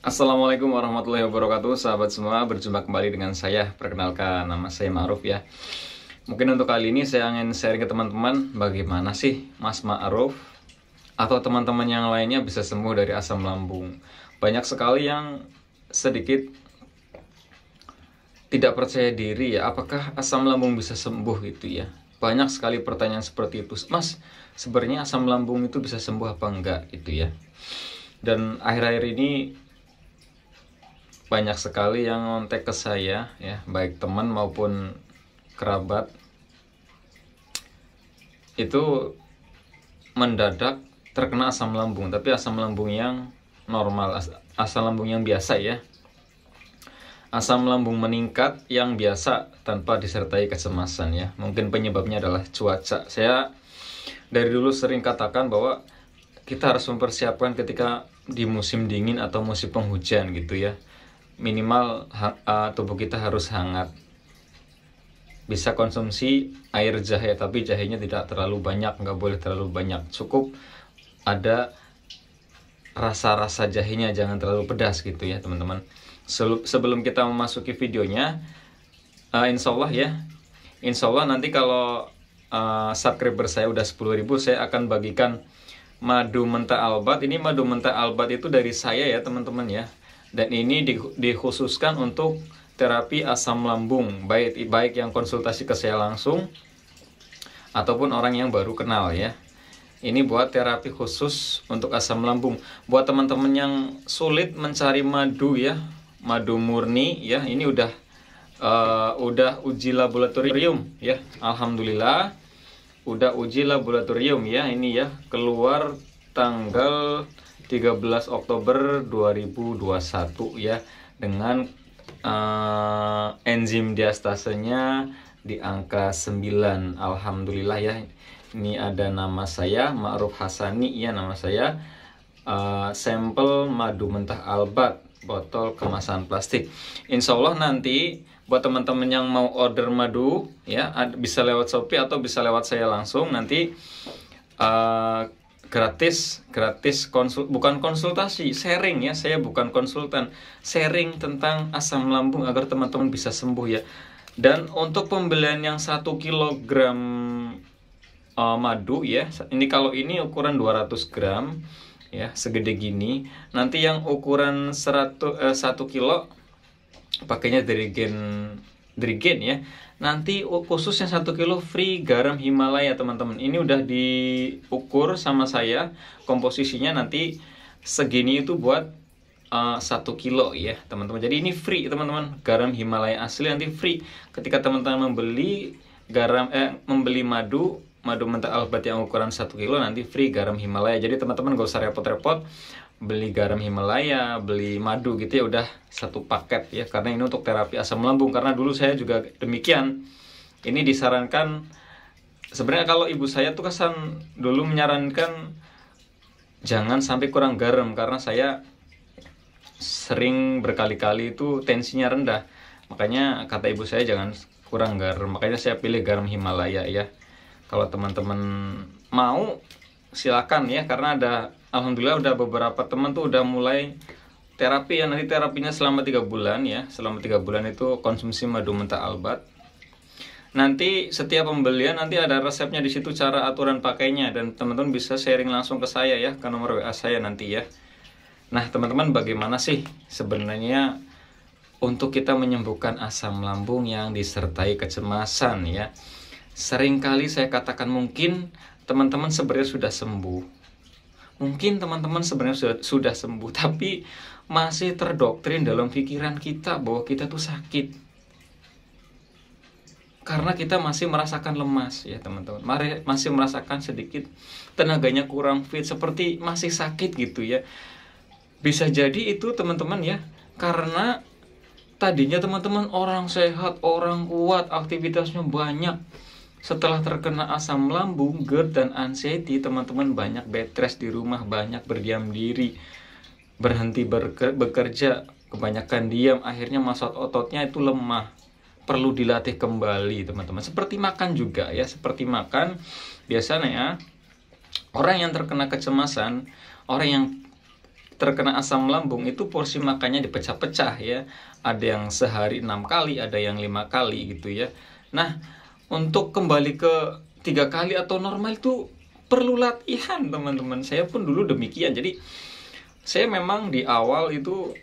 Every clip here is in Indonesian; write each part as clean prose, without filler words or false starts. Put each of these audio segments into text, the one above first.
Assalamualaikum warahmatullahi wabarakatuh, sahabat semua. Berjumpa kembali dengan saya. Perkenalkan, nama saya Ma'ruf ya. Mungkin untuk kali ini saya ingin sharing ke teman-teman bagaimana sih Mas Ma'ruf atau teman-teman yang lainnya bisa sembuh dari asam lambung. Banyak sekali yang sedikit tidak percaya diri ya, apakah asam lambung bisa sembuh gitu ya. Banyak sekali pertanyaan seperti itu. Mas, sebenarnya asam lambung itu bisa sembuh apa enggak gitu ya. Dan akhir-akhir ini banyak sekali yang ngontek ke saya ya, baik teman maupun kerabat, itu mendadak terkena asam lambung, tapi asam lambung yang normal, asam lambung yang biasa ya. Asam lambung meningkat yang biasa tanpa disertai kecemasan ya. Mungkin penyebabnya adalah cuaca. Saya dari dulu sering katakan bahwa kita harus mempersiapkan ketika di musim dingin atau musim penghujan gitu ya. Minimal tubuh kita harus hangat. Bisa konsumsi air jahe, tapi jahenya tidak terlalu banyak, nggak boleh terlalu banyak. Cukup ada rasa-rasa jahenya, jangan terlalu pedas gitu ya teman-teman. Sebelum kita memasuki videonya, insya Allah ya, insya Allah nanti kalau subscriber saya udah 10.000, saya akan bagikan madu mentah albat. Ini madu mentah albat itu dari saya ya teman-teman ya. Dan ini dikhususkan untuk terapi asam lambung, baik yang konsultasi ke saya langsung ataupun orang yang baru kenal ya. Ini buat terapi khusus untuk asam lambung. Buat teman-teman yang sulit mencari madu ya, madu murni ya, ini udah uji laboratorium ya. Alhamdulillah udah uji laboratorium ya, ini ya, keluar tanggal 13 Oktober 2021 ya, dengan enzim diastasenya di angka 9. Alhamdulillah ya. Ini ada nama saya, Ma'ruf Hasani ya nama saya. Sampel madu mentah albat, botol kemasan plastik. Insya Allah nanti buat teman-teman yang mau order madu ya, bisa lewat Shopee atau bisa lewat saya langsung. Nanti gratis bukan konsultasi, sharing ya. Saya bukan konsultan, sharing tentang asam lambung agar teman-teman bisa sembuh ya. Dan untuk pembelian yang 1 kilogram madu ya, ini kalau ini ukuran 200 gram ya, segede gini. Nanti yang ukuran 1 kilo pakainya Drigen ya. Nanti khusus yang 1 kilo free garam Himalaya teman-teman. Ini udah diukur sama saya, komposisinya nanti segini itu buat 1 kilo ya teman-teman. Jadi ini free teman-teman, garam Himalaya asli nanti free. Ketika teman-teman membeli membeli madu mentah albat yang ukuran 1 kilo, nanti free garam Himalaya. Jadi teman-teman gak usah repot-repot beli garam Himalaya, beli madu gitu ya, udah satu paket ya. Karena ini untuk terapi asam lambung, karena dulu saya juga demikian. Ini disarankan, sebenarnya kalau ibu saya tuh dulu menyarankan jangan sampai kurang garam, karena saya sering berkali-kali itu tensinya rendah. Makanya kata ibu saya jangan kurang garam, makanya saya pilih garam Himalaya ya. Kalau teman-teman mau silakan ya, karena alhamdulillah udah beberapa teman tuh udah mulai terapi ya. Nanti terapinya selama 3 bulan ya. Selama 3 bulan itu konsumsi madu mentah albat. Nanti setiap pembelian nanti ada resepnya di situ, cara aturan pakainya, dan teman-teman bisa sharing langsung ke saya ya, ke nomor WA saya nanti ya. Nah teman-teman, bagaimana sih sebenarnya untuk kita menyembuhkan asam lambung yang disertai kecemasan ya? Seringkali saya katakan mungkin teman-teman sebenarnya sudah sembuh. Mungkin teman-teman sebenarnya sudah sembuh, tapi masih terdoktrin dalam pikiran kita bahwa kita tuh sakit. Karena kita masih merasakan lemas ya teman-teman. Masih merasakan sedikit tenaganya kurang fit, seperti masih sakit gitu ya. Bisa jadi itu teman-teman ya, karena tadinya teman-teman orang sehat, orang kuat, aktivitasnya banyak. Setelah terkena asam lambung, GERD dan anxiety, teman-teman banyak bed rest di rumah, banyak berdiam diri, berhenti bekerja, kebanyakan diam, akhirnya ototnya itu lemah, perlu dilatih kembali teman-teman. Seperti makan juga ya, seperti makan biasanya ya, orang yang terkena kecemasan, orang yang terkena asam lambung itu porsi makannya dipecah-pecah ya. Ada yang sehari 6 kali, ada yang 5 kali gitu ya. Nah, untuk kembali ke 3 kali atau normal itu perlu latihan teman-teman. Saya pun dulu demikian. Jadi saya memang di awal itu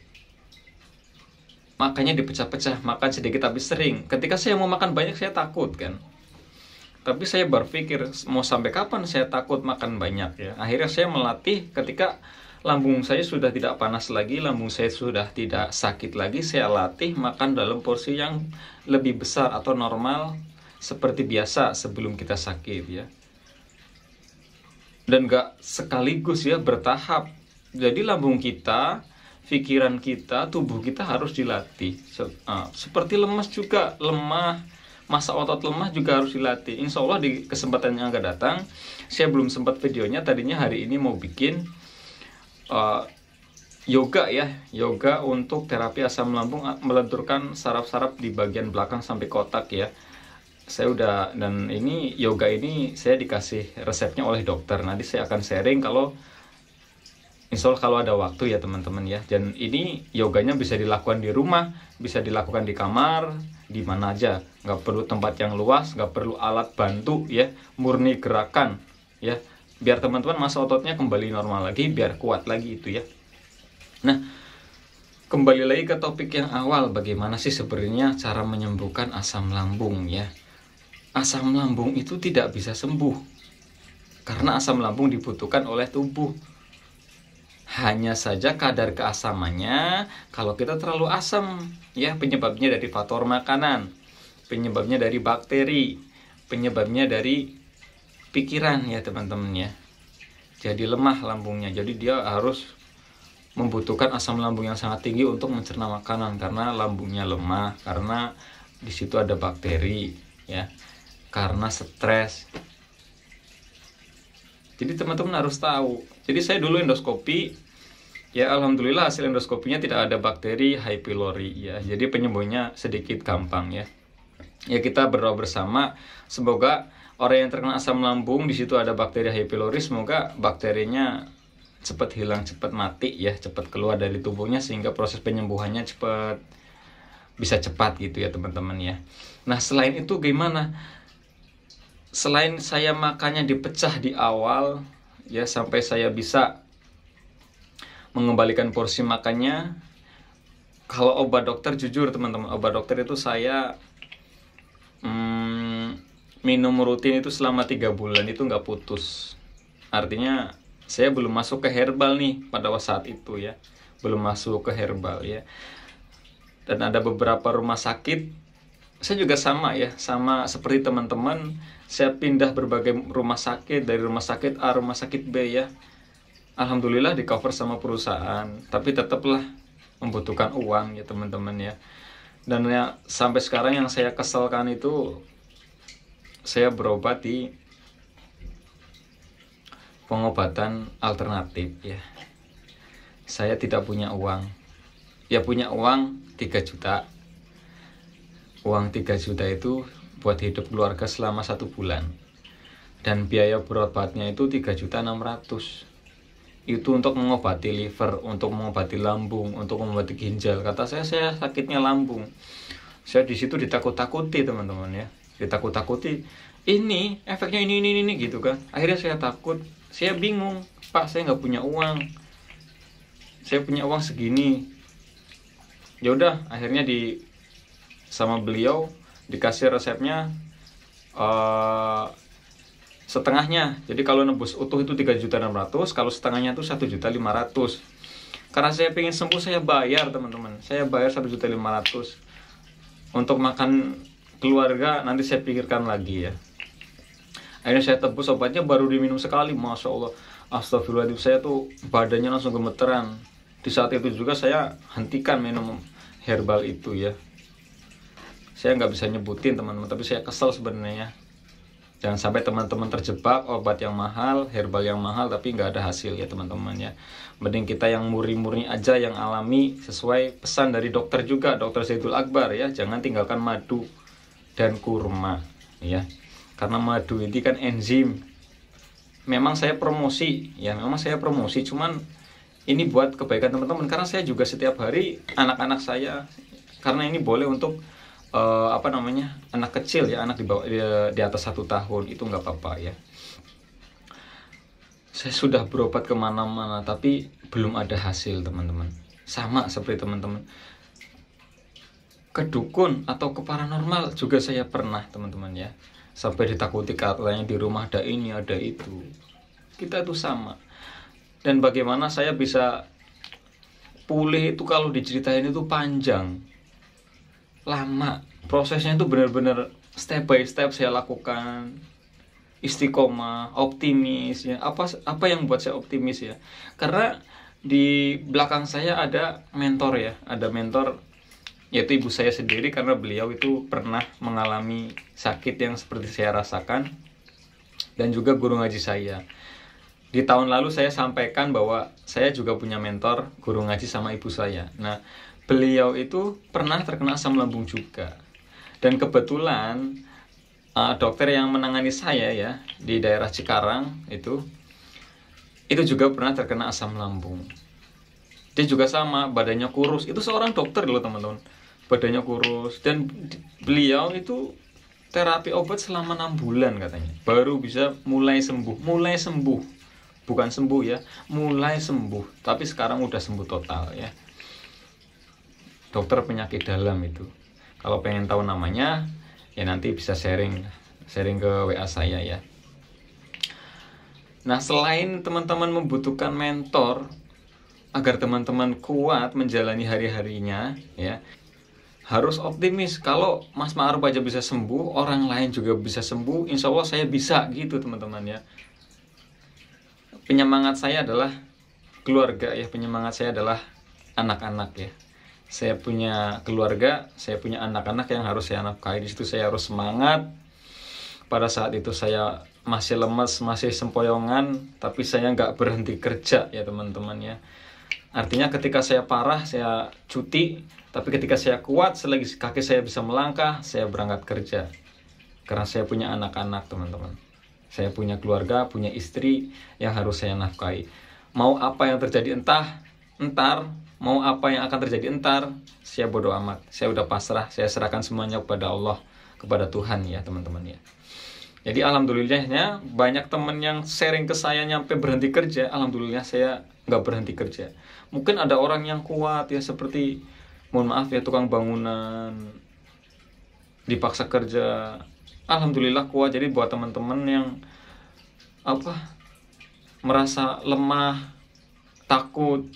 makannya dipecah-pecah, makan sedikit tapi sering. Ketika saya mau makan banyak saya takut kan. Tapi saya berpikir mau sampai kapan saya takut makan banyak ya. Akhirnya saya melatih ketika lambung saya sudah tidak panas lagi, lambung saya sudah tidak sakit lagi, saya latih makan dalam porsi yang lebih besar atau normal seperti biasa sebelum kita sakit ya. Dan gak sekaligus ya, bertahap. Jadi lambung kita, pikiran kita, tubuh kita harus dilatih. Seperti lemas juga, masa otot lemah juga harus dilatih. Insya Allah di kesempatan yang akan datang, saya belum sempat videonya, tadinya hari ini mau bikin yoga ya, yoga untuk terapi asam lambung, melenturkan saraf-saraf di bagian belakang sampai kotak ya. Saya udah, dan ini yoga ini saya dikasih resepnya oleh dokter. Nanti saya akan sharing kalau insya Allah kalau ada waktu ya teman-teman ya. Dan ini yoganya bisa dilakukan di rumah, bisa dilakukan di kamar, di mana aja. Nggak perlu tempat yang luas, nggak perlu alat bantu ya, murni gerakan ya. Biar teman-teman masa ototnya kembali normal lagi, biar kuat lagi itu ya. Nah, kembali lagi ke topik yang awal, bagaimana sih sebenarnya cara menyembuhkan asam lambung ya. Asam lambung itu tidak bisa sembuh karena asam lambung dibutuhkan oleh tubuh. Hanya saja kadar keasamannya kalau kita terlalu asam ya, penyebabnya dari faktor makanan, penyebabnya dari bakteri, penyebabnya dari pikiran ya teman-teman ya. Jadi lemah lambungnya. Jadi dia harus membutuhkan asam lambung yang sangat tinggi untuk mencerna makanan karena lambungnya lemah, karena di situ ada bakteri ya, karena stres. Jadi teman-teman harus tahu. Jadi saya dulu endoskopi ya, alhamdulillah hasil endoskopinya tidak ada bakteri H. pylori ya. Jadi penyembuhnya sedikit gampang ya. Ya kita berdoa bersama semoga orang yang terkena asam lambung di situ ada bakteri H. pylori, semoga bakterinya cepat hilang, cepat mati ya, cepat keluar dari tubuhnya sehingga proses penyembuhannya bisa cepat gitu ya teman-teman ya. Nah, selain itu gimana? Selain saya makannya dipecah di awal ya sampai saya bisa mengembalikan porsi makannya, kalau obat dokter jujur teman-teman, obat dokter itu saya minum rutin itu selama 3 bulan itu nggak putus. Artinya saya belum masuk ke herbal nih pada saat itu ya, belum masuk ke herbal ya. Dan ada beberapa rumah sakit, saya juga sama ya, sama seperti teman-teman, saya pindah berbagai rumah sakit, dari rumah sakit A, rumah sakit B ya. Alhamdulillah di cover sama perusahaan, tapi tetaplah membutuhkan uang ya teman-teman ya. Dan ya, sampai sekarang yang saya kesalkan itu saya berobat di pengobatan alternatif ya. Saya tidak punya uang. Ya punya uang 3 juta. Uang 3 juta itu buat hidup keluarga selama 1 bulan. Dan biaya berobatnya itu 3.600.000. Itu untuk mengobati liver, untuk mengobati lambung, untuk mengobati ginjal. Kata saya sakitnya lambung. Saya di situ ditakut-takuti teman-teman ya. Ditakut-takuti. Ini efeknya ini gitu kan. Akhirnya saya takut, saya bingung. Pak, saya nggak punya uang. Saya punya uang segini. Ya udah, akhirnya sama beliau dikasih resepnya setengahnya. Jadi kalau nebus utuh itu 3.600.000, kalau setengahnya itu 1.500.000. Karena saya pengen sembuh, saya bayar teman-teman. Saya bayar 1.500.000. Untuk makan keluarga nanti saya pikirkan lagi ya. Akhirnya saya tebus obatnya, baru diminum sekali, masya Allah, astagfirullahaladzim, saya tuh badannya langsung gemeteran. Di saat itu juga saya hentikan minum herbal itu ya. Saya nggak bisa nyebutin teman-teman, tapi saya kesel sebenarnya. Jangan sampai teman-teman terjebak obat yang mahal, herbal yang mahal, tapi nggak ada hasil ya teman-teman ya. Mending kita yang murni-murni aja, yang alami, sesuai pesan dari dokter juga, Dokter Zaidul Akbar ya. Jangan tinggalkan madu dan kurma ya. Karena madu ini kan enzim. Memang saya promosi ya, memang saya promosi, cuman ini buat kebaikan teman-teman, karena saya juga setiap hari anak-anak saya, karena ini boleh untuk apa namanya, anak kecil ya, anak di bawah di atas 1 tahun itu nggak apa-apa ya. Saya sudah berobat kemana-mana tapi belum ada hasil teman-teman. Sama seperti teman-teman, ke dukun atau ke paranormal juga saya pernah teman-teman ya, sampai ditakuti katanya di rumah ada ini ada itu. Kita itu sama. Dan bagaimana saya bisa pulih itu kalau diceritain itu panjang, lama. Prosesnya itu benar-benar step by step saya lakukan. Istiqomah, optimis ya. Apa yang buat saya optimis ya? Karena di belakang saya ada mentor ya, ada mentor yaitu ibu saya sendiri, karena beliau itu pernah mengalami sakit yang seperti saya rasakan, dan juga guru ngaji saya. Di tahun lalu saya sampaikan bahwa saya juga punya mentor guru ngaji sama ibu saya. Nah, beliau itu pernah terkena asam lambung juga. Dan kebetulan dokter yang menangani saya ya di daerah Cikarang itu juga pernah terkena asam lambung. Dia juga sama, badannya kurus. Itu seorang dokter loh teman-teman, badannya kurus. Dan beliau itu terapi obat selama 6 bulan katanya, baru bisa mulai sembuh. Bukan sembuh ya, mulai sembuh. Tapi sekarang udah sembuh total ya. Dokter penyakit dalam itu. Kalau pengen tahu namanya ya nanti bisa sharing ke WA saya ya. Nah, selain teman-teman membutuhkan mentor agar teman-teman kuat menjalani hari-harinya ya, harus optimis. Kalau Mas Ma'ruf aja bisa sembuh, orang lain juga bisa sembuh, insya Allah saya bisa gitu teman-teman ya. Penyemangat saya adalah keluarga ya, penyemangat saya adalah anak-anak ya. Saya punya keluarga, saya punya anak-anak yang harus saya nafkahi. Di situ saya harus semangat. Pada saat itu saya masih lemes, masih sempoyongan, tapi saya nggak berhenti kerja ya teman-teman ya. Artinya ketika saya parah, saya cuti, tapi ketika saya kuat, selagi kaki saya bisa melangkah, saya berangkat kerja. Karena saya punya anak-anak teman-teman. Saya punya keluarga, punya istri yang harus saya nafkahi. Mau apa yang terjadi entar, mau apa yang akan terjadi entar, saya bodoh amat. Saya udah pasrah, saya serahkan semuanya kepada Allah, kepada Tuhan ya teman-teman ya. Jadi alhamdulillahnya banyak teman yang sharing ke saya nyampe berhenti kerja. Alhamdulillah saya nggak berhenti kerja. Mungkin ada orang yang kuat ya, seperti mohon maaf ya tukang bangunan, dipaksa kerja. Alhamdulillah kuat. Jadi buat teman-teman yang merasa lemah, takut,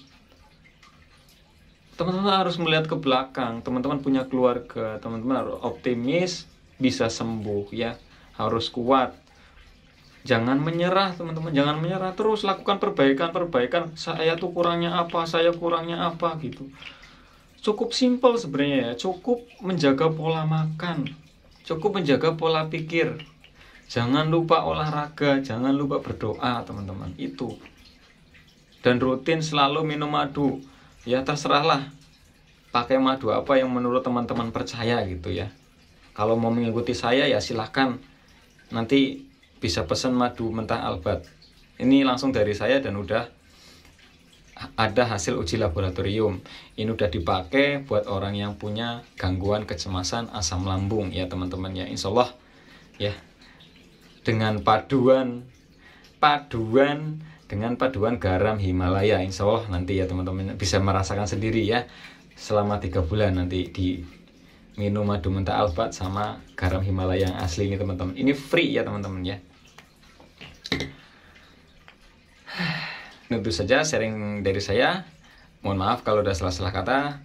teman-teman harus melihat ke belakang. Teman-teman punya keluarga, teman-teman harus optimis, bisa sembuh ya. Harus kuat. Jangan menyerah teman-teman, jangan menyerah. Terus lakukan perbaikan. Saya tuh kurangnya apa, saya kurangnya apa gitu. Cukup simpel sebenarnya ya. Cukup menjaga pola makan, cukup menjaga pola pikir. Jangan lupa olahraga, jangan lupa berdoa teman-teman. Itu. Dan rutin selalu minum madu. Ya terserahlah pakai madu apa yang menurut teman-teman percaya gitu ya. Kalau mau mengikuti saya ya silahkan. Nanti bisa pesan madu mentah Albat. Ini langsung dari saya dan udah ada hasil uji laboratorium. Ini udah dipakai buat orang yang punya gangguan kecemasan asam lambung ya teman-teman ya. Insya Allah ya, dengan paduan garam Himalaya, insya Allah nanti ya teman-teman bisa merasakan sendiri ya. Selama 3 bulan nanti di minum madu mentah Albat sama garam Himalaya yang asli ini teman-teman. Ini free ya teman-teman ya. Tentu saja sharing dari saya. Mohon maaf kalau ada salah-salah kata.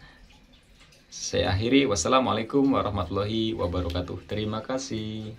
Saya akhiri. Wassalamualaikum warahmatullahi wabarakatuh. Terima kasih.